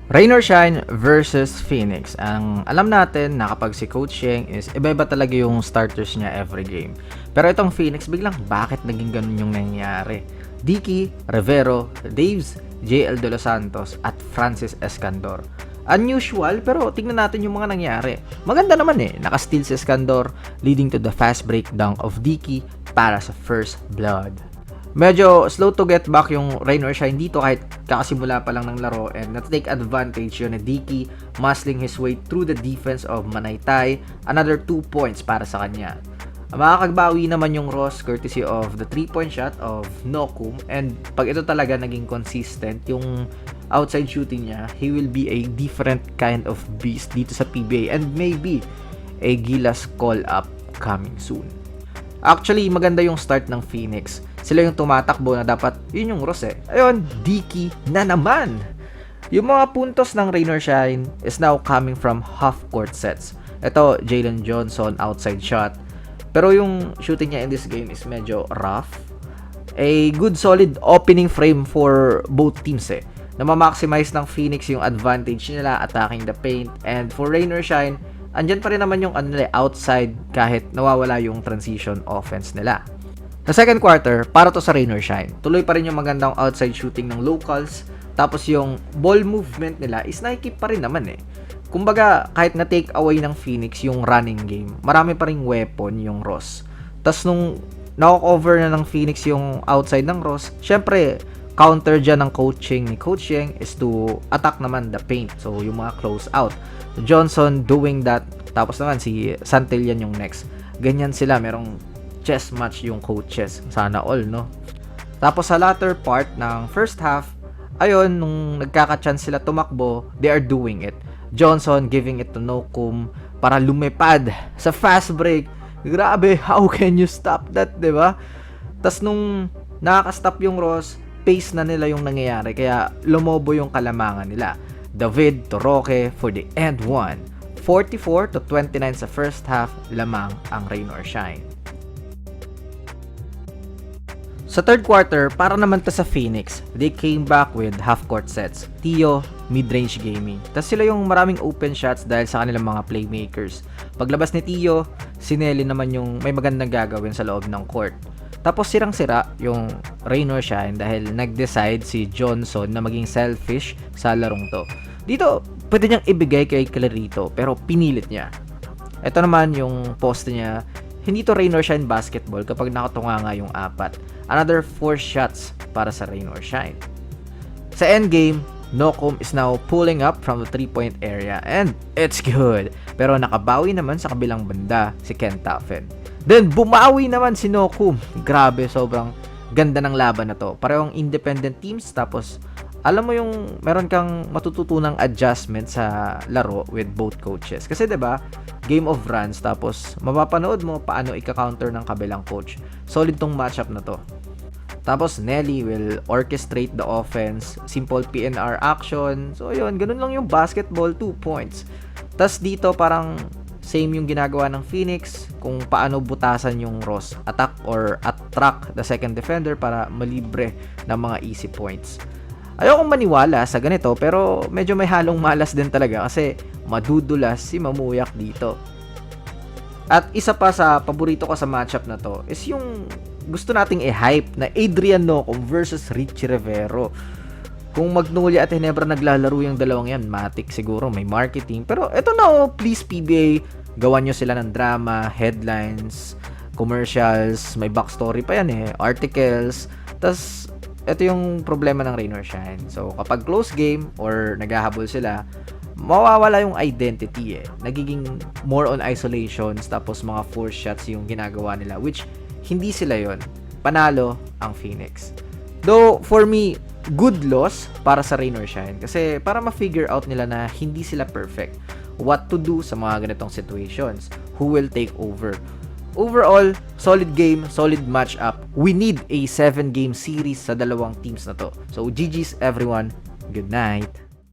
Rain or Shine versus Phoenix. Ang alam natin na kapag si Coach Yeng is iba-iba talaga yung starters niya every game. Pero itong Phoenix, biglang bakit naging ganun yung nangyayari? Dicky, Rivero, Daves, JL De Los Santos at Francis Escandor. Unusual pero tingnan natin yung mga nangyari. Maganda naman naka-steal si Escandor leading to the fast breakdown of Dicky para sa first blood. Medyo slow to get back yung Rain or Shine dito kahit kakasimula pa lang ng laro, and na-take advantage yun ni Dicky, muscling his way through the defense of Manaytay. Another 2 points para sa kanya. Makakagbawi naman yung Ross courtesy of the 3-point shot of Nokum, and pag ito talaga naging consistent yung outside shooting niya, he will be a different kind of beast dito sa PBA, and maybe a Gilas call-up coming soon. Actually, maganda yung start ng Phoenix. Sila yung tumatakbo na dapat yun yung Ross Ayun, Dicky na naman. Yung mga puntos ng Rain or Shine is now coming from half-court sets. Ito, Jalen Johnson outside shot. Pero yung shooting niya in this game is medyo rough. A good solid opening frame for both teams na ma-maximize ng Phoenix yung advantage nila attacking the paint. And for Rain or Shine, andyan pa rin naman yung outside kahit nawawala yung transition offense nila. Sa second quarter, para to sa Rain or Shine. Tuloy pa rin yung magandang outside shooting ng locals. Tapos yung ball movement nila is nakikip pa rin naman Kumbaga, kahit na-take away ng Phoenix yung running game, marami pa ring weapon yung Ross. Tapos nung na-cover na ng Phoenix yung outside ng Ross, syempre, counter dyan ng coaching ni Coach Yeng is to attack naman the paint. So, yung mga close out. Johnson doing that. Tapos naman si Santillan yung next. Ganyan sila, merong chess match yung coaches. Sana all, no? Tapos sa latter part ng first half, ayun, nung nagkaka-chance sila tumakbo, they are doing it. Johnson giving it to Nokum para lumipad sa fast break. Grabe, how can you stop that, diba? Tapos nung nakaka-stop yung Ross, pace na nila yung nangyayari, kaya lumobo yung kalamangan nila. David to Roque for the end one. 44-29 sa first half, lamang ang Rain or Shine. Sa third quarter, para naman to sa Phoenix, they came back with half-court sets. Tio, mid-range gaming. Tapos sila yung maraming open shots dahil sa kanilang mga playmakers. Paglabas ni Tio, si Nelly naman yung may magandang gagawin sa loob ng court. Tapos sirang-sira yung Rain or Shine dahil nag-decide si Johnson na maging selfish sa larong to. Dito, pwede niyang ibigay kay Clarito pero pinilit niya. Ito naman yung post niya. Hindi to Rain or Shine basketball kapag nakatunga nga yung 4. Another 4 shots para sa Rain or Shine. Sa endgame, Nokum is now pulling up from the 3-point area and it's good. Pero nakabawi naman sa kabilang banda si Ken Taffen. Then bumawi naman si Nokum. Grabe, sobrang ganda ng laban na to. Parehong independent teams, tapos alam mo yung meron kang matututunang adjustment sa laro with both coaches. Kasi 'di ba, game of runs, tapos mapapanood mo paano ika-counter ng kabilang coach. Solid tong matchup na to. Tapos Nelly will orchestrate the offense, simple PNR action. So yun, ganun lang yung basketball, 2 points. Tapos dito parang same yung ginagawa ng Phoenix kung paano butasan yung Ross, attack or attract the second defender para malibre ng mga easy points. Ayokong maniwala sa ganito pero medyo may halong malas din talaga kasi madudulas si Mamuyak dito. At isa pa sa paborito ko sa matchup na to is yung gusto nating i-hype na Adrian Nokum versus Richie Rivero. Kung Magnolia at Ginebra naglalaro yung dalawang yan, matik siguro, may marketing. Pero eto na please PBA, gawan nyo sila ng drama, headlines, commercials, may backstory pa yan articles. Tas ito yung problema ng Rain or Shine. So kapag close game or naghahabol sila, mawawala yung identity Nagiging more on isolations, tapos mga force shots yung ginagawa nila, which hindi sila yon. Panalo ang Phoenix. Though for me, good loss para sa Rain or Shine kasi para ma-figure out nila na hindi sila perfect. What to do sa mga ganitong situations. Who will take over. Overall, solid game, solid matchup. We need a 7-game series sa dalawang teams na to. So GG's everyone. Good night.